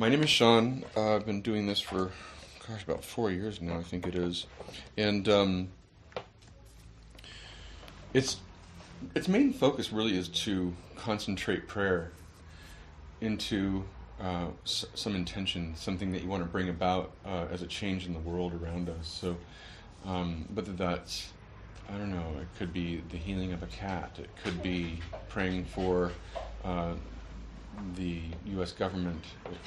My name is Sean. I've been doing this for, about 4 years now, I think it is. And its its main focus really is to concentrate prayer into some intention, something that you want to bring about as a change in the world around us. So whether that's, I don't know, it could be the healing of a cat. It could be praying for the U.S. government. It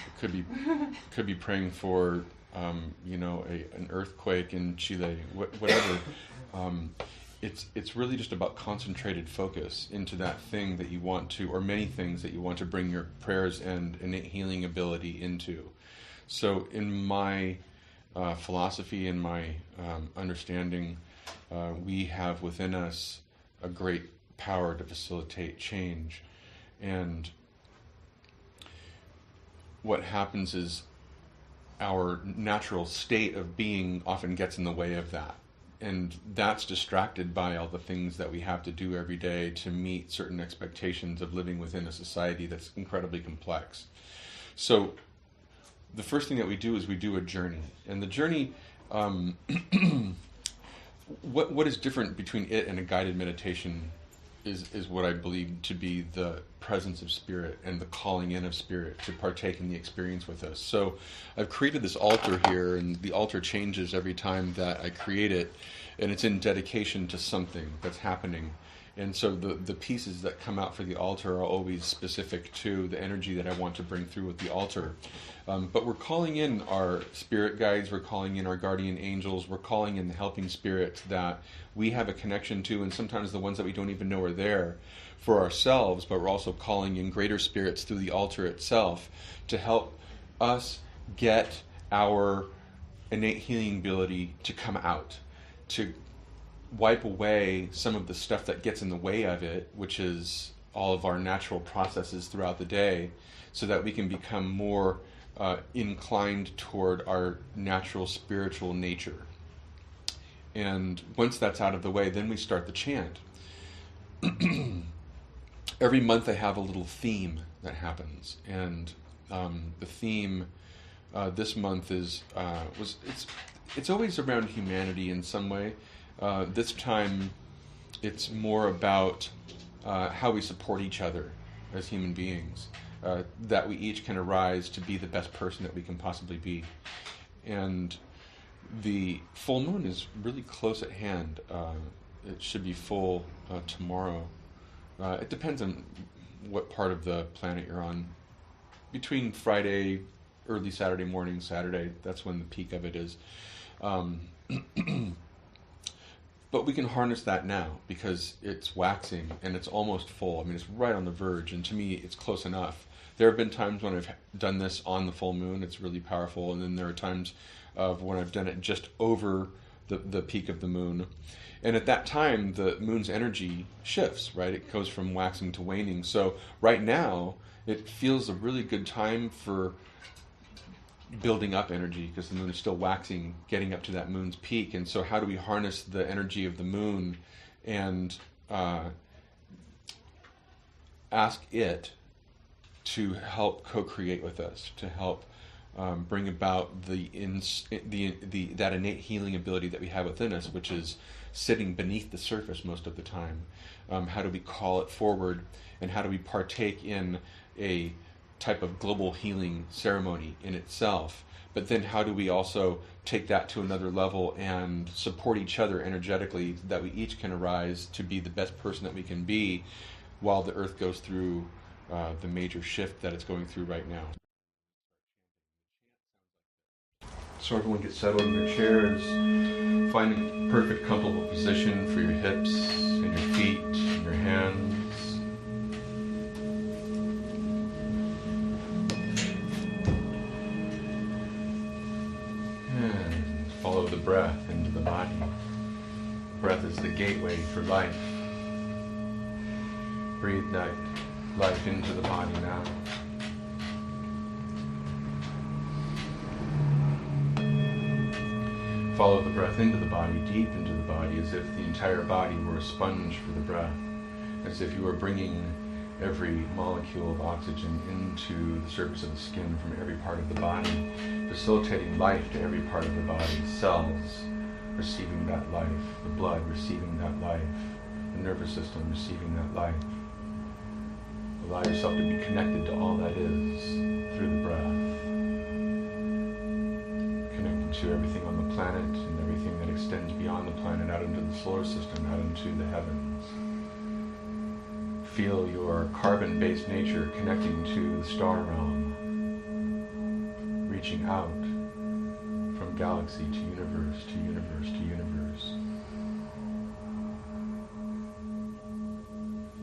could be praying for an earthquake in Chile. Whatever. It's really just about concentrated focus into that thing that you want to, or many things that you want to bring your prayers and innate healing ability into. So in my philosophy and my understanding, we have within us a great power to facilitate change. And what happens is our natural state of being often gets in the way of that. And that's distracted by all the things that we have to do every day to meet certain expectations of living within a society that's incredibly complex. So the first thing that we do is we do a journey. And the journey, what is different between it and a guided meditation is what I believe to be the presence of spirit and the calling in of spirit to partake in the experience with us. So I've created this altar here, and the altar changes every time that I create it, and it's in dedication to something that's happening. And so the pieces that come out for the altar are always specific to the energy that I want to bring through with the altar. But we're calling in our spirit guides, we're calling in our guardian angels, we're calling in the helping spirits that we have a connection to, and sometimes the ones that we don't even know are there for ourselves, but we're also calling in greater spirits through the altar itself to help us get our innate healing ability to come out, to wipe away some of the stuff that gets in the way of it, which is all of our natural processes throughout the day, so that we can become more inclined toward our natural spiritual nature. And once that's out of the way, then we start the chant. Every month I have a little theme that happens, and the theme this month it's always around humanity in some way. This time it's more about how we support each other as human beings, that we each can arise to be the best person that we can possibly be. And the full moon is really close at hand. It should be full tomorrow. It depends on what part of the planet you're on. Between Friday, early Saturday morning, Saturday, that's when the peak of it is. But we can harness that now because it's waxing and it's almost full. I mean, it's right on the verge, and to me, it's close enough. There have been times when I've done this on the full moon. It's really powerful, and then there are times of when I've done it just over the peak of the moon. And at that time, the moon's energy shifts, right? It goes from waxing to waning. So right now, it feels a really good time for building up energy because the moon is still waxing, getting up to that moon's peak. And so how do we harness the energy of the moon and ask it to help co-create with us, to help bring about that innate healing ability that we have within us, which is sitting beneath the surface most of the time. How do we call it forward, and how do we partake in a type of global healing ceremony in itself? But then how do we also take that to another level and support each other energetically, that we each can arise to be the best person that we can be while the earth goes through the major shift that it's going through right now. So everyone gets settled in their chairs. Find a perfect comfortable position for your hips and your feet and your hands. And follow the breath into the body. Breath is the gateway for life. Breathe that life into the body now. Follow the breath into the body, deep into the body, as if the entire body were a sponge for the breath, as if you were bringing every molecule of oxygen into the surface of the skin from every part of the body, facilitating life to every part of the body, cells receiving that life, the blood receiving that life, the nervous system receiving that life. Allow yourself to be connected to all that is through the breath. Connected to everything on the planet and everything that extends beyond the planet out into the solar system, out into the heavens. Feel your carbon-based nature connecting to the star realm, reaching out from galaxy to universe to universe to universe.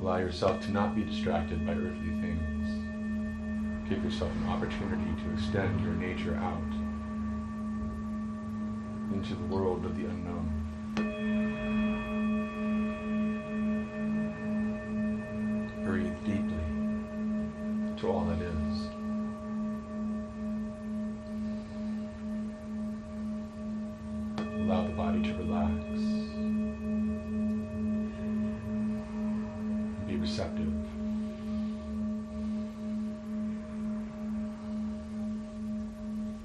Allow yourself to not be distracted by earthly things. Give yourself an opportunity to extend your nature out into the world of the unknown. Breathe deeply to all that is. Allow the body to relax. Be receptive.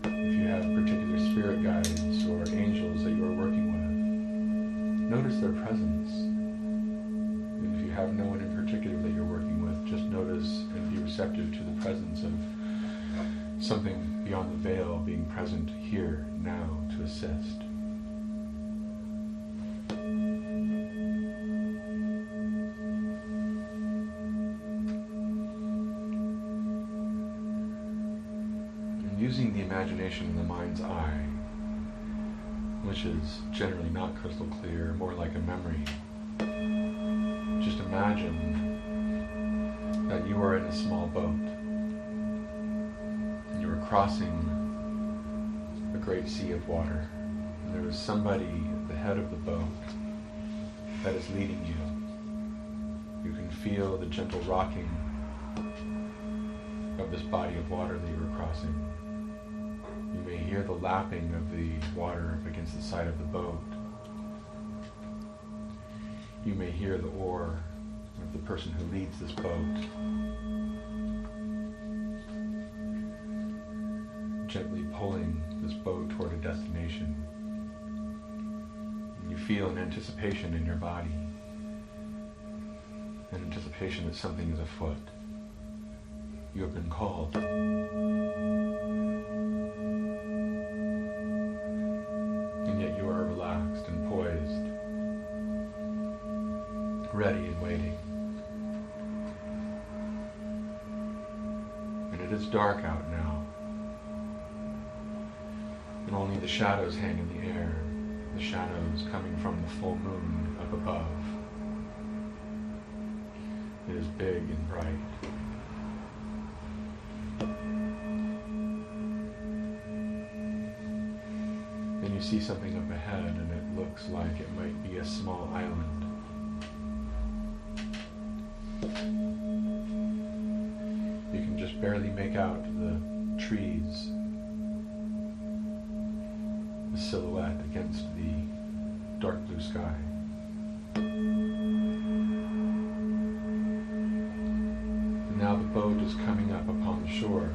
If you have particular spirit guides or angels that you are working with, notice their presence. If you have no one in particular that you're working with, just notice and be receptive to the presence of something beyond the veil being present here, now, to assist. And using the imagination in the mind's eye, which is generally not crystal clear, more like a memory, just imagine that you are in a small boat and you are crossing a great sea of water, and there is somebody at the head of the boat that is leading you. You can feel the gentle rocking of this body of water that you are crossing. You may hear the lapping of the water up against the side of the boat. You may hear the oar of the person who leads this boat gently pulling this boat toward a destination. And you feel an anticipation in your body, an anticipation that something is afoot. You have been called. And yet you are relaxed and poised, ready and waiting. And it is dark out now, and only the shadows hang in the air, the shadows coming from the full moon up above. It is big and bright. Then you see something up ahead, and it looks like it might be a small island. You can just barely make out the trees, the silhouette against the dark blue sky. And now the boat is coming up upon the shore.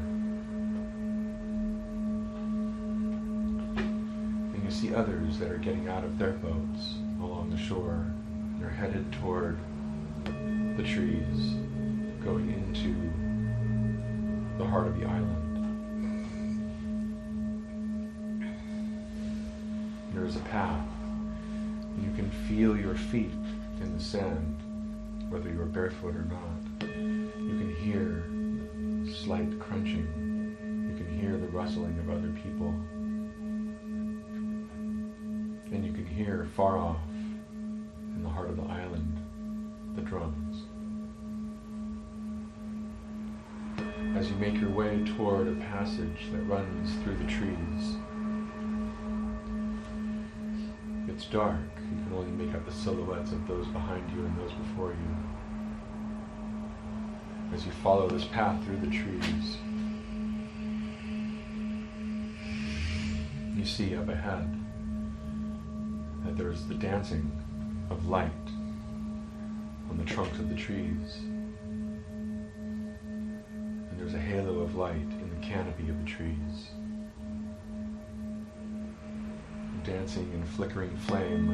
And you see others that are getting out of their boats along the shore. They're headed toward the trees, going into the heart of the island. There is a path, and you can feel your feet in the sand, whether you are barefoot or not. You can hear slight crunching. You can hear the rustling of other people. And you can hear far off, in the heart of the island, the drums. As you make your way toward a passage that runs through the trees, it's dark. You can only make out the silhouettes of those behind you and those before you. As you follow this path through the trees, you see up ahead that there's the dancing of light on the trunks of the trees. there's a halo of light in the canopy of the trees. Dancing and flickering flame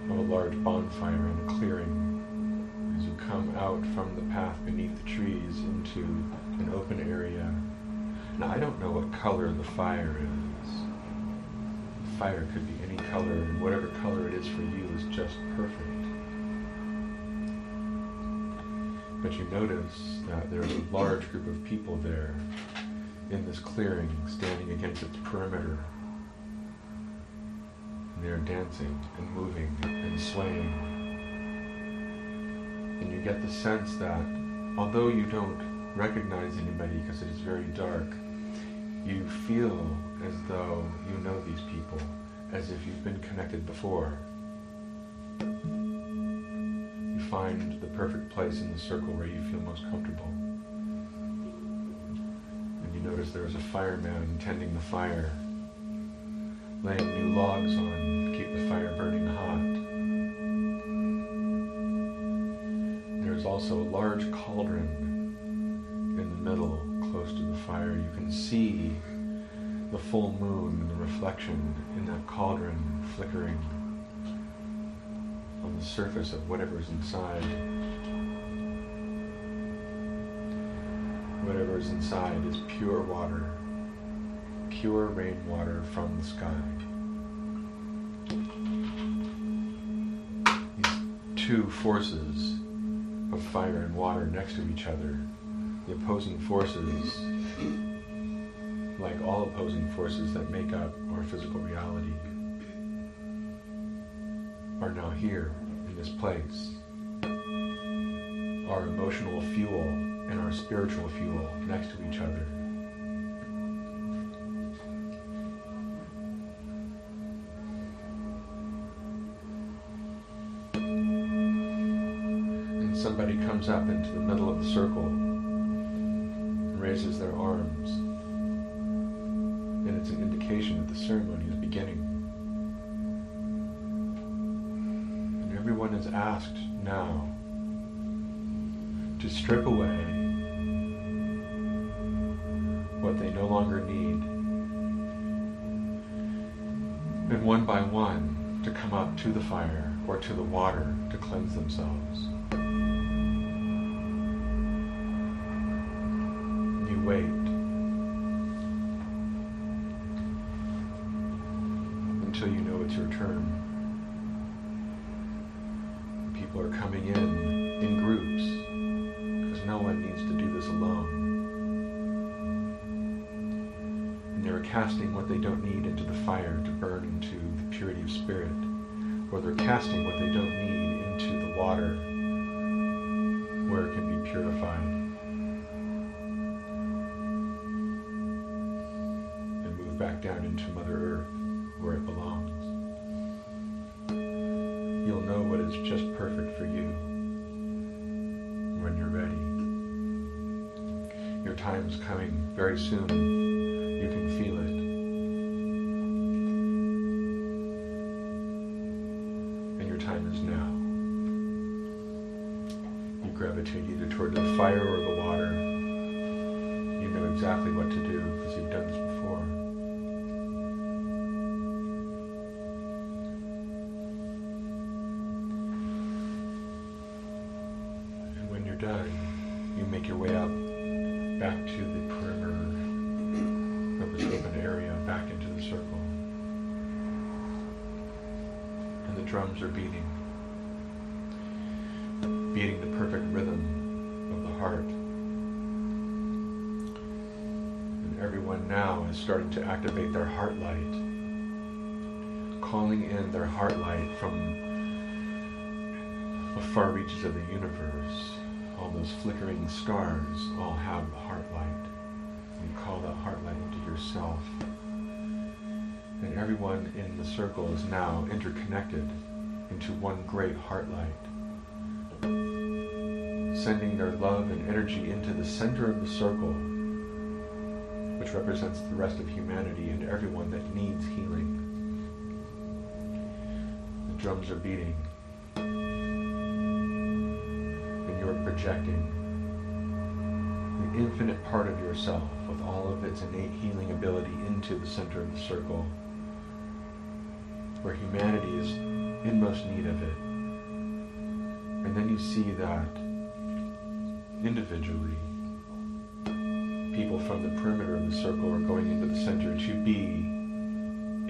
of a large bonfire in a clearing as you come out from the path beneath the trees into an open area. Now, I don't know what color the fire is. The fire could be any color, and whatever color it is for you is just perfect. But you notice that there's a large group of people there in this clearing, standing against its perimeter. And they are dancing and moving and swaying. And you get the sense that although you don't recognize anybody because it is very dark, you feel as though you know these people, as if you've been connected before. You find the perfect place in the circle where you feel most comfortable. And you notice there is a fireman tending the fire, laying new logs on to keep the fire burning hot. There's also a large cauldron in the middle, close to the fire. You can see the full moon and the reflection in that cauldron flickering on the surface of whatever's inside. Whatever's inside is pure water, pure rainwater from the sky. These two forces of fire and water next to each other, the opposing forces, like all opposing forces that make up our physical reality, are now here in this place. Our emotional fuel and our spiritual fuel next to each other. And somebody comes up into the middle of the circle and raises their arms. And it's an indication that the ceremony is beginning. And everyone is asked now to strip away what they no longer need, and one by one to come up to the fire or to the water to cleanse themselves. You wait until you know it's your turn. People are coming in groups, because no one needs to do this alone. And they're casting what they don't need into the fire to burn into the purity of spirit, or they're casting what they don't need into the water where it can be purified and move back down into Mother Earth where it belongs. You'll know what is just perfect for you when you're ready. Your time is coming very soon. You can feel it. And your time is now. You gravitate either toward the fire or the water. You know exactly what to do because you've done this before. Done, you make your way up back to the perimeter of this open area, back into the circle. And the drums are beating the perfect rhythm of the heart. And everyone now is starting to activate their heart light, calling in their heart light from the far reaches of the universe. All those flickering stars all have the heart light. You call that heart light into yourself. And everyone in the circle is now interconnected into one great heart light, sending their love and energy into the center of the circle, which represents the rest of humanity and everyone that needs healing. The drums are beating. You're projecting the infinite part of yourself with all of its innate healing ability into the center of the circle, where humanity is in most need of it. And then you see that individually, people from the perimeter of the circle are going into the center to be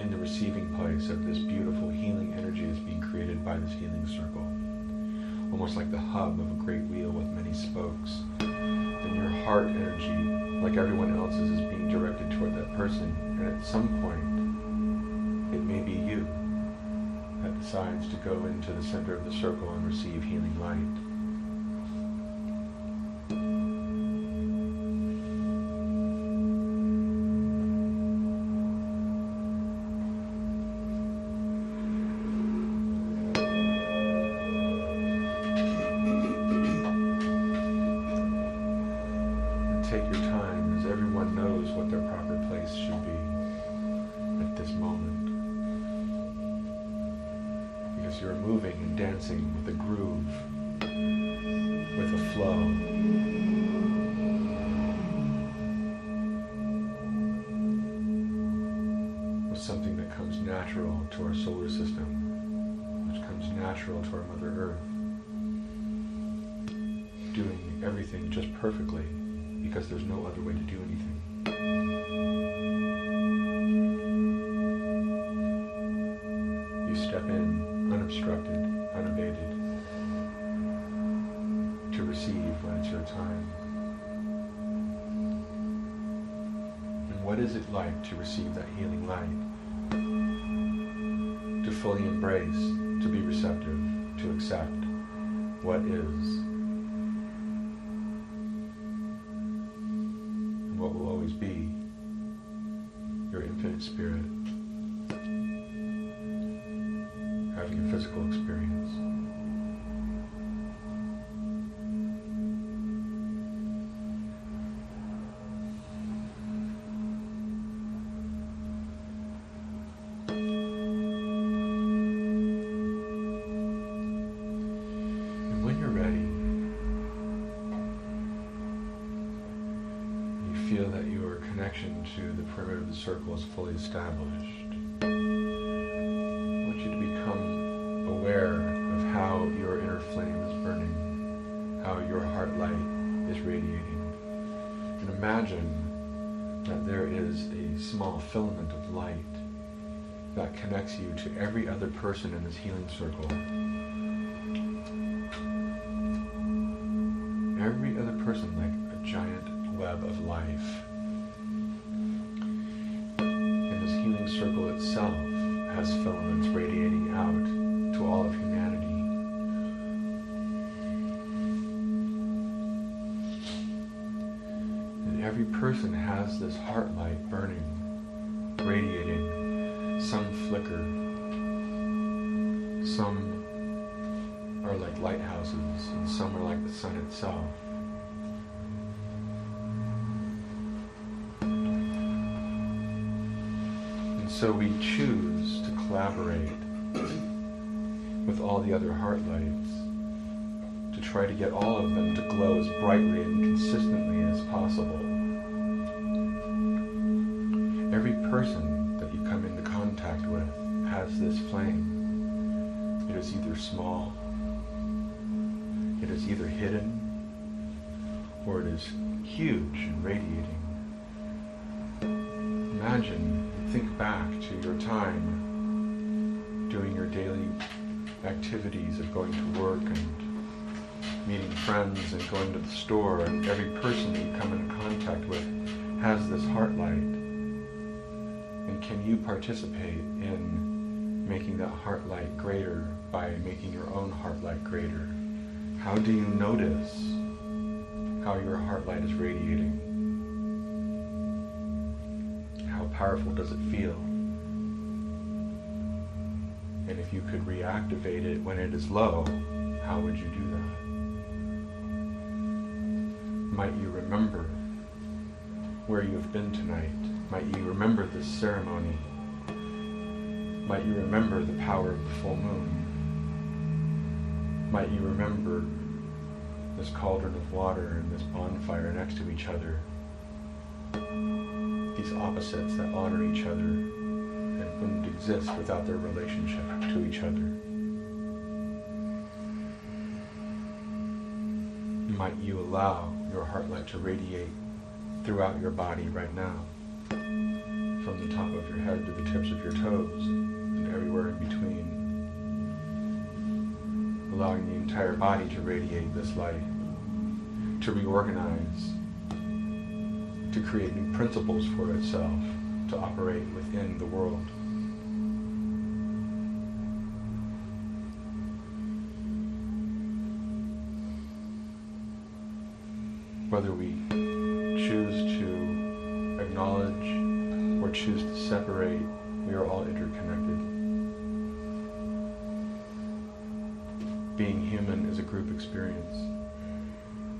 in the receiving place of this beautiful healing energy that's being created by this healing circle. Almost like the hub of a great wheel with many spokes. And your heart energy, like everyone else's, is being directed toward that person. And at some point, it may be you that decides to go into the center of the circle and receive healing light. Take your time, as everyone knows what their proper place should be at this moment. Because you're moving and dancing with a groove, with a flow. With something that comes natural to our solar system, which comes natural to our Mother Earth. Doing everything just perfectly, because there's no other way to do anything. You step in unobstructed, unabated, to receive when it's your time. And what is it like to receive that healing light? To fully embrace, to be receptive, to accept what is. What will always be your infinite spirit having a physical experience. And when you're ready, feel that your connection to the perimeter of the circle is fully established. I want you to become aware of how your inner flame is burning, how your heart light is radiating. And imagine that there is a small filament of light that connects you to every other person in this healing circle. Every other person, like a giant web of life. And this healing circle itself has filaments radiating out to all of humanity. And every person has this heart light burning, radiating. Some flicker. Some are like lighthouses, and some are like the sun itself. So we choose to collaborate with all the other heart lights to try to get all of them to glow as brightly and consistently as possible. Every person that you come into contact with has this flame. It is either small, it is either hidden, or it is huge and radiating. Imagine, think back to your time doing your daily activities of going to work and meeting friends and going to the store, and every person that you come into contact with has this heart light. And can you participate in making that heart light greater by making your own heart light greater? How do you notice how your heart light is radiating? How powerful does it feel? And if you could reactivate it when it is low, how would you do that? Might you remember where you have been tonight? Might you remember this ceremony? Might you remember the power of the full moon? Might you remember this cauldron of water and this bonfire next to each other, these opposites that honor each other and wouldn't exist without their relationship to each other. Might you allow your heart light to radiate throughout your body right now, from the top of your head to the tips of your toes and everywhere in between, allowing the entire body to radiate this light, to reorganize, to create new principles for itself, to operate within the world. Whether we choose to acknowledge or choose to separate, we are all interconnected. Being human is a group experience.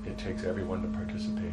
It takes everyone to participate.